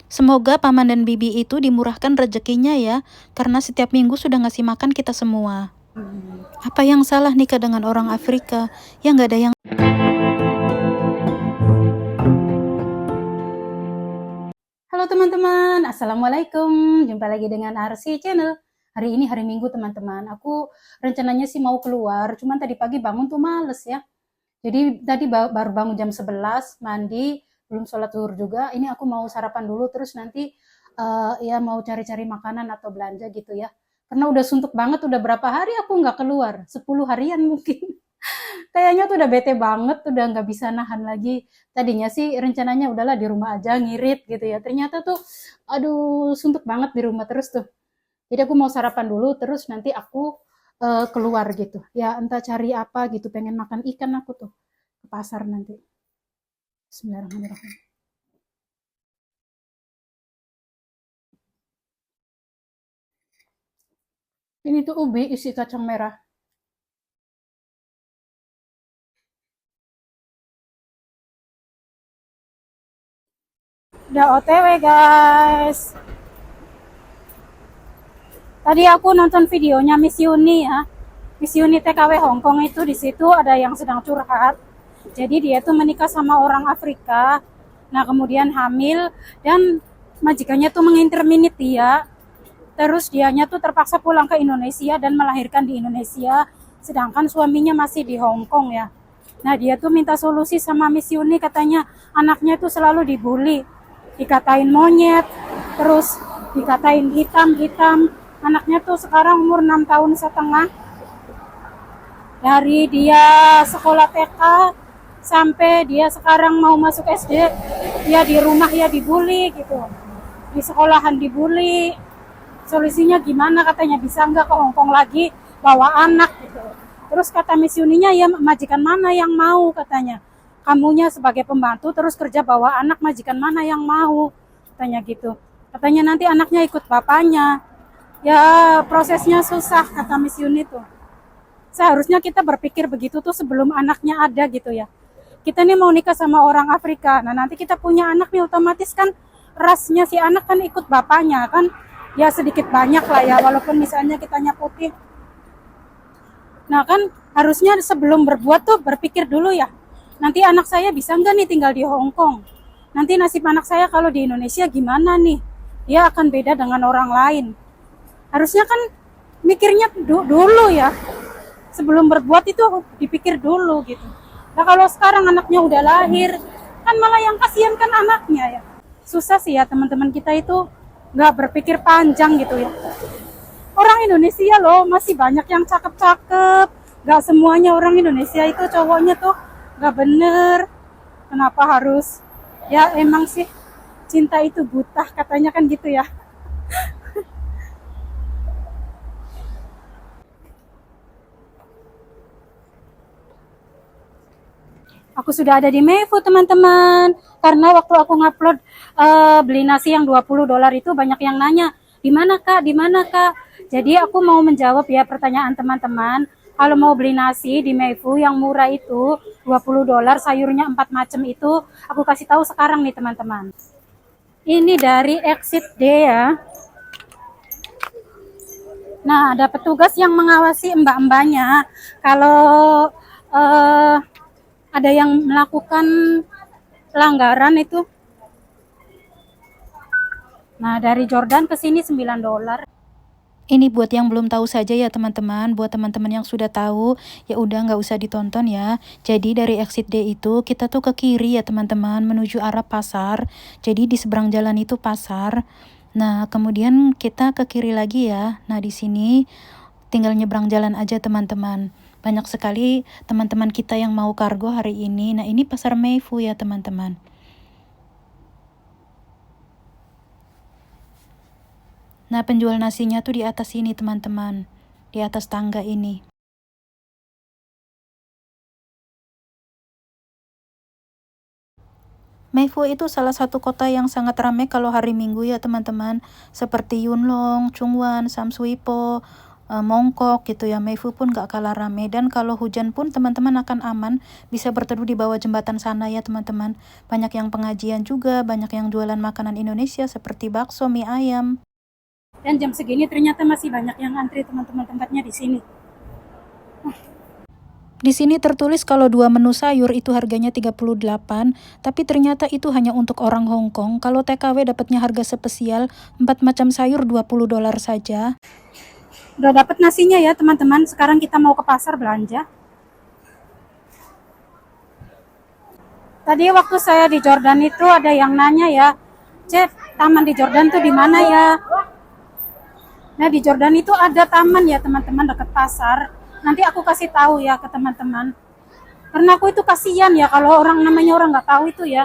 Semoga paman dan bibi itu dimurahkan rezekinya ya, karena setiap minggu sudah ngasih makan kita semua. Apa yang salah nikah dengan orang Afrika? Ya nggak ada yang... Halo teman-teman, Assalamualaikum. Jumpa lagi dengan Arsi Channel. Hari ini hari Minggu teman-teman. Aku rencananya sih mau keluar, cuman tadi pagi bangun tuh males ya. Jadi tadi baru bangun jam 11, mandi, belum sholat zuhur juga. Ini aku mau sarapan dulu, terus nanti ya mau cari-cari makanan atau belanja gitu ya. Karena udah suntuk banget, udah berapa hari aku nggak keluar, 10 harian mungkin. Kayaknya tuh udah bete banget, udah nggak bisa nahan lagi. Tadinya sih rencananya udahlah di rumah aja ngirit gitu ya. Ternyata tuh, aduh suntuk banget di rumah terus tuh. Jadi aku mau sarapan dulu, terus nanti aku keluar gitu. Ya entah cari apa gitu, pengen makan ikan aku tuh ke pasar nanti. Bismillahirrahmanirrahim. Ini tuh ubi isi kacang merah. Udah OTW guys. Tadi aku nonton videonya Miss Yuni ya. Miss Yuni TKW Hongkong itu di situ ada yang sedang curhat. Jadi dia tuh menikah sama orang Afrika. Nah, kemudian hamil dan majikannya tuh menginterminit dia. Terus dianya tuh terpaksa pulang ke Indonesia dan melahirkan di Indonesia, sedangkan suaminya masih di Hong Kong ya. Nah, dia tuh minta solusi sama Miss Yuni, katanya anaknya tuh selalu dibully, dikatain monyet, terus dikatain hitam-hitam. Anaknya tuh sekarang umur 6 tahun setengah. Dari dia sekolah TK sampai dia sekarang mau masuk SD, dia di rumah ya dibully gitu. Di sekolahan dibully. Solusinya gimana, katanya bisa nggak ke Hongkong lagi bawa anak gitu. Terus kata Miss Yuninya, ya majikan mana yang mau, katanya. Kamunya sebagai pembantu terus kerja bawa anak, majikan mana yang mau, katanya gitu. Katanya nanti anaknya ikut bapaknya. Ya prosesnya susah, kata Miss Yuni tuh. Seharusnya kita berpikir begitu tuh sebelum anaknya ada gitu ya. Kita nih mau nikah sama orang Afrika, nah nanti kita punya anak nih otomatis kan rasnya si anak kan ikut bapaknya kan, ya sedikit banyak lah ya, walaupun misalnya kitanya putih. Nah kan harusnya sebelum berbuat tuh berpikir dulu ya, nanti anak saya bisa nggak nih tinggal di Hong Kong, nanti nasib anak saya kalau di Indonesia gimana nih, dia akan beda dengan orang lain. Harusnya kan mikirnya dulu ya, sebelum berbuat itu dipikir dulu gitu. Nah kalau sekarang anaknya udah lahir, kan malah yang kasihan kan anaknya ya. Susah sih ya teman-teman kita itu nggak berpikir panjang gitu ya. Orang Indonesia loh masih banyak yang cakep-cakep. Nggak semuanya orang Indonesia itu cowoknya tuh nggak bener. Kenapa harus? Ya emang sih cinta itu buta katanya kan gitu ya. Aku sudah ada di Mevo teman-teman. Karena waktu aku ngupload beli nasi yang $20 itu banyak yang nanya, "Di mana Kak? Di mana Kak?" Jadi aku mau menjawab ya pertanyaan teman-teman. Kalau mau beli nasi di Mevo yang murah itu $20, sayurnya 4 macam itu, aku kasih tahu sekarang nih teman-teman. Ini dari Exit D ya. Nah, ada petugas yang mengawasi mbak-mbaknya. Kalau eh, ada yang melakukan pelanggaran itu. Nah, dari Jordan ke sini $9. Ini buat yang belum tahu saja ya teman-teman, buat teman-teman yang sudah tahu, ya udah nggak usah ditonton ya. Jadi dari exit D itu kita tuh ke kiri ya teman-teman, menuju arah pasar. Jadi di seberang jalan itu pasar. Nah, kemudian kita ke kiri lagi ya. Nah, di sini tinggal nyebrang jalan aja teman-teman. Banyak sekali teman-teman kita yang mau kargo hari ini. Nah, ini pasar Meifu ya teman-teman. Nah, penjual nasinya tuh di atas sini teman-teman, di atas tangga ini. Meifu itu salah satu kota yang sangat ramai kalau hari Minggu ya teman-teman, seperti Yunlong, Chungwan, Samsuipo, Mongkok gitu ya. Meifu pun gak kalah rame, dan kalau hujan pun teman-teman akan aman, bisa berteduh di bawah jembatan sana ya teman-teman. Banyak yang pengajian juga, banyak yang jualan makanan Indonesia seperti bakso, mie ayam. Dan jam segini ternyata masih banyak yang antri teman-teman tempatnya di sini. Di sini tertulis kalau 2 menu sayur itu harganya 38, tapi ternyata itu hanya untuk orang Hong Kong. Kalau TKW dapatnya harga spesial, 4 macam sayur $20 saja. Udah dapat nasinya ya teman-teman, sekarang kita mau ke pasar belanja. Tadi waktu saya di Jordan itu ada yang nanya ya, Cep, taman di Jordan tuh di mana ya? Nah, di Jordan itu ada taman ya teman-teman, dekat pasar. Nanti aku kasih tahu ya ke teman-teman. Karena aku itu kasihan ya kalau orang namanya orang nggak tahu itu ya.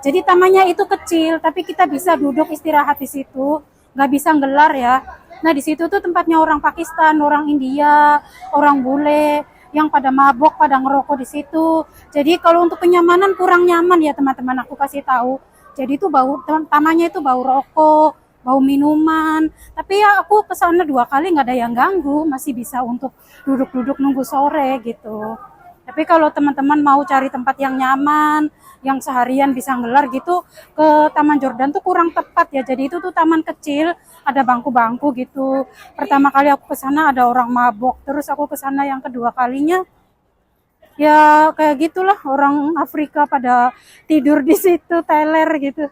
Jadi tamannya itu kecil, tapi kita bisa duduk istirahat di situ, nggak bisa gelar ya. Nah, di situ tuh tempatnya orang Pakistan, orang India, orang bule yang pada mabok, pada ngerokok di situ. Jadi kalau untuk kenyamanan kurang nyaman ya teman-teman, aku kasih tahu. Jadi itu bau, tamannya itu bau rokok, bau minuman. Tapi ya aku kesana 2 kali nggak ada yang ganggu, masih bisa untuk duduk-duduk nunggu sore gitu. Tapi kalau teman-teman mau cari tempat yang nyaman, yang seharian bisa ngelar gitu, ke Taman Jordan tuh kurang tepat ya. Jadi itu tuh taman kecil, ada bangku-bangku gitu. Pertama kali aku ke sana ada orang mabok, terus aku ke sana yang kedua kalinya ya kayak gitulah, orang Afrika pada tidur di situ, teler gitu.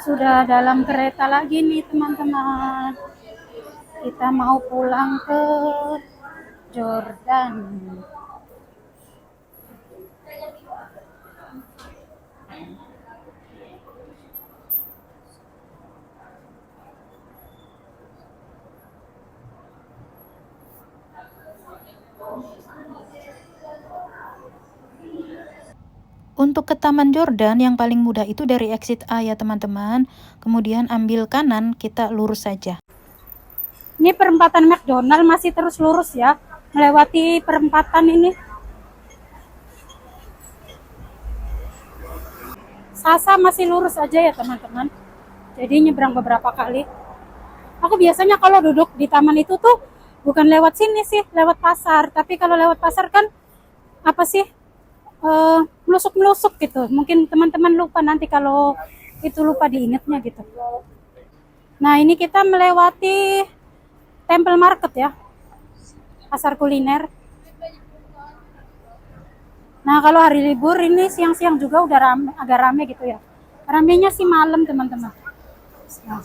Sudah dalam kereta lagi nih teman-teman. Kita mau pulang ke Jordan. Untuk ke Taman Jordan yang paling mudah itu dari exit A ya teman-teman. Kemudian ambil kanan, kita lurus saja. Ini perempatan McDonald masih terus lurus ya, melewati perempatan ini. Sasa masih lurus aja ya teman-teman. Jadi nyebrang beberapa kali. Aku biasanya kalau duduk di taman itu tuh bukan lewat sini sih, lewat pasar. Tapi kalau lewat pasar kan apa sih, melusuk-melusuk gitu. Mungkin teman-teman lupa nanti kalau itu lupa diingatnya gitu. Nah, ini kita melewati Temple Market ya, pasar kuliner. Nah, kalau hari libur ini siang-siang juga udah rame, agak rame gitu ya. Ramenya sih malam teman-teman. Nah,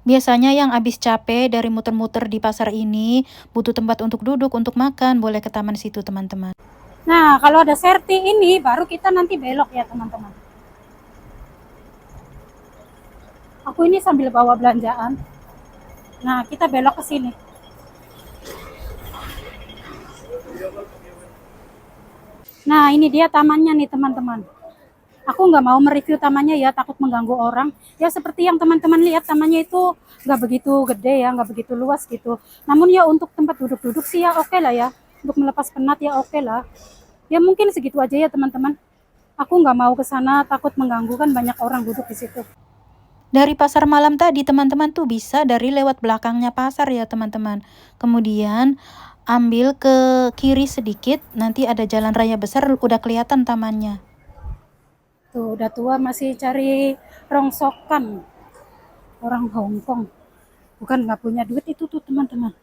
Biasanya yang habis capek dari muter-muter di pasar ini, butuh tempat untuk duduk, untuk makan, boleh ke taman situ teman-teman. Nah, kalau ada serti ini baru kita nanti belok ya teman-teman. Aku ini sambil bawa belanjaan. Nah, kita belok ke sini. Nah, ini dia tamannya nih teman-teman. Aku nggak mau mereview tamannya ya, takut mengganggu orang. Ya seperti yang teman-teman lihat, tamannya itu nggak begitu gede ya, nggak begitu luas gitu. Namun ya untuk tempat duduk-duduk sih ya oke lah ya. Untuk melepas penat ya oke lah. Ya mungkin segitu aja ya teman-teman. Aku nggak mau ke sana, takut mengganggu, kan banyak orang duduk di situ. Dari pasar malam tadi teman-teman tuh bisa dari lewat belakangnya pasar ya teman-teman. Kemudian ambil ke kiri sedikit, nanti ada jalan raya besar, udah kelihatan tamannya. Tuh udah tua masih cari rongsokan, orang Hong Kong. Bukan nggak punya duit itu tuh teman-teman.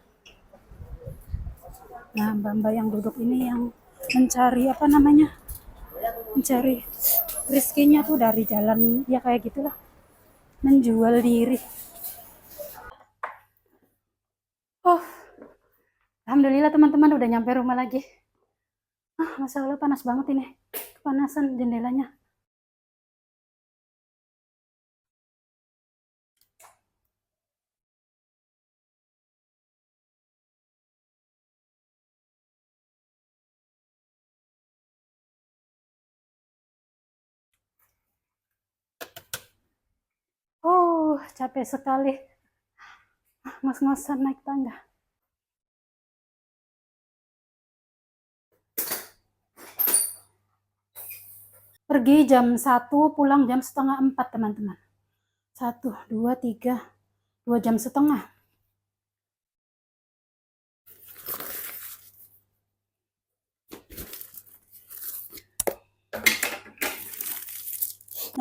Nah, mbak-mbak yang duduk ini yang mencari apa namanya? Mencari rezekinya tuh dari jalan ya kayak gitulah. Menjual diri. Oh, alhamdulillah teman-teman udah nyampe rumah lagi. Masya Allah panas banget ini. Kepanasan jendelanya. Oh, capek sekali. Ngos-ngosan naik tangga. Pergi jam 1, pulang jam setengah 4, teman-teman. 1, 2, 3, 2 jam setengah.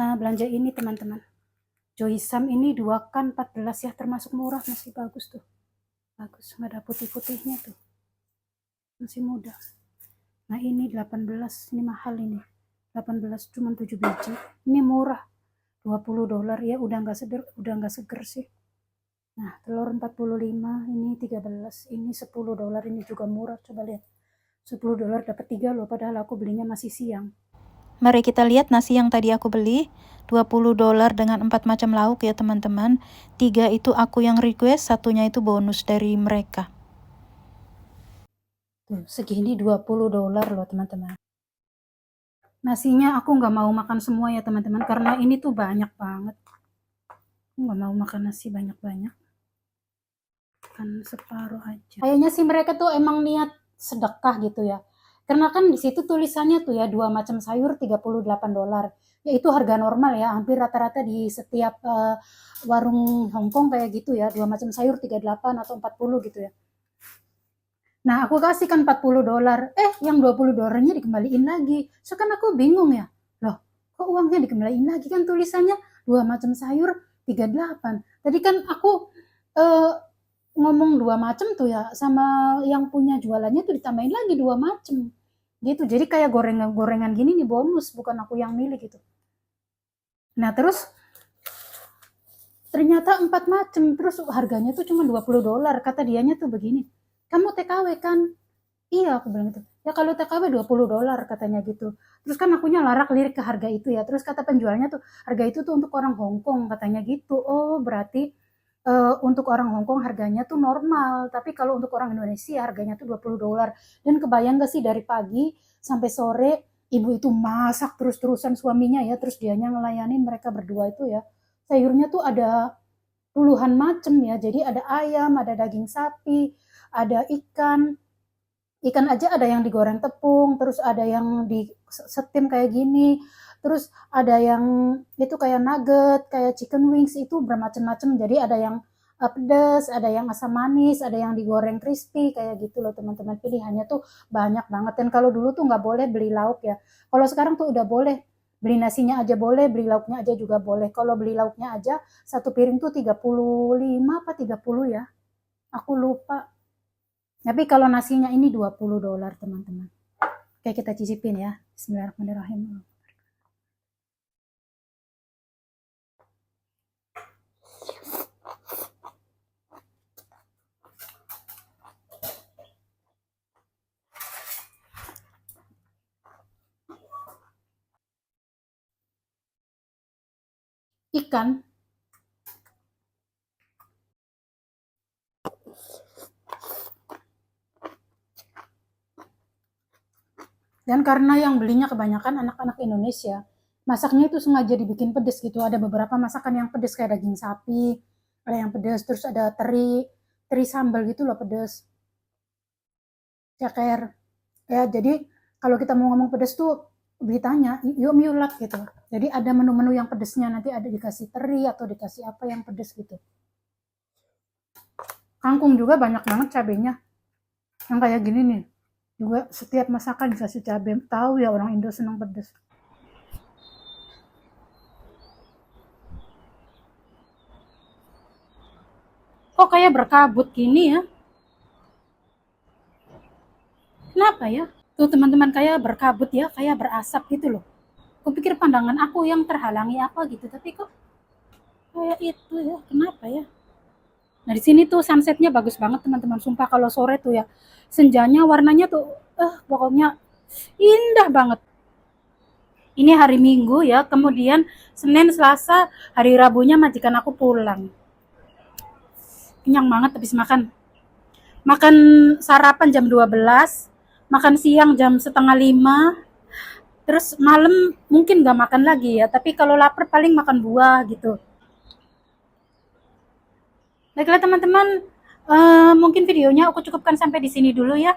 Nah, belanja ini teman-teman. Joysam ini 2 kan 14 ya, termasuk murah, masih bagus tuh. Bagus, nggak ada putih-putihnya tuh. Masih mudah. Nah, ini 18, ini mahal ini. 18 cuma 7 biji. Ini murah. $20 ya, udah nggak seger sih. Nah, telur 45, ini 13, ini $10, ini juga murah, coba lihat. $10 dapat 3 loh, padahal aku belinya masih siang. Mari kita lihat nasi yang tadi aku beli, $20 dengan 4 macam lauk ya teman-teman. 3 itu aku yang request, satunya itu bonus dari mereka. Tuh, segini $20 loh teman-teman. Nasinya aku nggak mau makan semua ya teman-teman, karena ini tuh banyak banget. Aku nggak mau makan nasi banyak-banyak. Kan separuh aja. Kayaknya sih mereka tuh emang niat sedekah gitu ya. Karena kan di situ tulisannya tuh ya 2 macam sayur $38. Ya itu harga normal ya, hampir rata-rata di setiap warung Hongkong kayak gitu ya, 2 macam sayur 38 atau 40 gitu ya. Nah, aku kasih kan $40. Yang $20-nya dikembaliin lagi. So kan aku bingung ya. Loh, kok uangnya dikembaliin lagi? Kan tulisannya 2 macam sayur 38. Tadi kan aku ngomong 2 macam tuh ya, sama yang punya jualannya tuh ditambahin lagi 2 macam. Gitu. Jadi kayak gorengan-gorengan gini nih bonus, bukan aku yang milih gitu. Nah, terus ternyata 4 macam, terus harganya tuh cuma $20. Kata dianya tuh begini, kamu TKW kan? Iya, aku bilang gitu. Ya kalau TKW $20 katanya gitu. Terus kan akunya larak lirik ke harga itu ya. Terus kata penjualnya tuh, harga itu tuh untuk orang Hongkong katanya gitu. Oh, berarti untuk orang Hongkong harganya tuh normal. Tapi kalau untuk orang Indonesia harganya tuh $20. Dan kebayang gak sih dari pagi sampai sore ibu itu masak terus-terusan suaminya ya. Terus dianya ngelayanin mereka berdua itu ya. Sayurnya tuh ada puluhan macam ya. Jadi ada ayam, ada daging sapi, ada ikan. Ikan aja ada yang digoreng tepung, terus ada yang di setim kayak gini, terus ada yang itu kayak nugget, kayak chicken wings itu bermacam-macam. Jadi ada yang pedas, ada yang asam manis, ada yang digoreng crispy kayak gitu loh teman-teman. Pilihannya tuh banyak banget. Dan kalau dulu tuh nggak boleh beli lauk ya. Kalau sekarang tuh udah boleh. Beli nasinya aja boleh, beli lauknya aja juga boleh. Kalau beli lauknya aja, satu piring tuh 35 apa 30 ya. Aku lupa. Tapi kalau nasinya ini $20 teman-teman. Oke, kita cicipin ya. Bismillahirrahmanirrahim. Ikan. Dan karena yang belinya kebanyakan anak-anak Indonesia, masaknya itu sengaja dibikin pedes gitu. Ada beberapa masakan yang pedes kayak daging sapi, ada yang pedes, terus ada teri sambal gitu loh pedes. Ceker. Ya, jadi kalau kita mau ngomong pedes tuh beritanya yuk miulat gitu. Jadi ada menu-menu yang pedesnya, nanti ada dikasih teri atau dikasih apa yang pedes gitu. Kangkung juga banyak banget cabenya. Yang kayak gini nih. Juga setiap masakan dikasih cabai. Tahu ya orang Indo senang pedes. Kok kayak berkabut gini ya? Kenapa ya? Tuh teman-teman kayak berkabut ya, kayak berasap gitu loh. Kupikir pandangan aku yang terhalangi apa gitu, tapi kok kayak itu ya, kenapa ya? Nah di sini tuh sunsetnya bagus banget teman-teman, sumpah kalau sore tuh ya, senjanya warnanya tuh, pokoknya indah banget. Ini hari Minggu ya, kemudian Senin, Selasa, hari Rabunya majikan aku pulang. Kenyang banget habis makan. Makan sarapan jam 12, makan siang jam setengah 5, terus malam mungkin nggak makan lagi ya, tapi kalau lapar paling makan buah gitu. Baiklah teman-teman, mungkin videonya aku cukupkan sampai di sini dulu ya.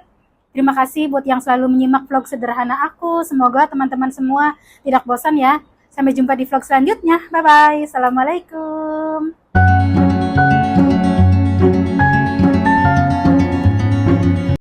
Terima kasih buat yang selalu menyimak vlog sederhana aku. Semoga teman-teman semua tidak bosan ya. Sampai jumpa di vlog selanjutnya. Bye-bye. Assalamualaikum.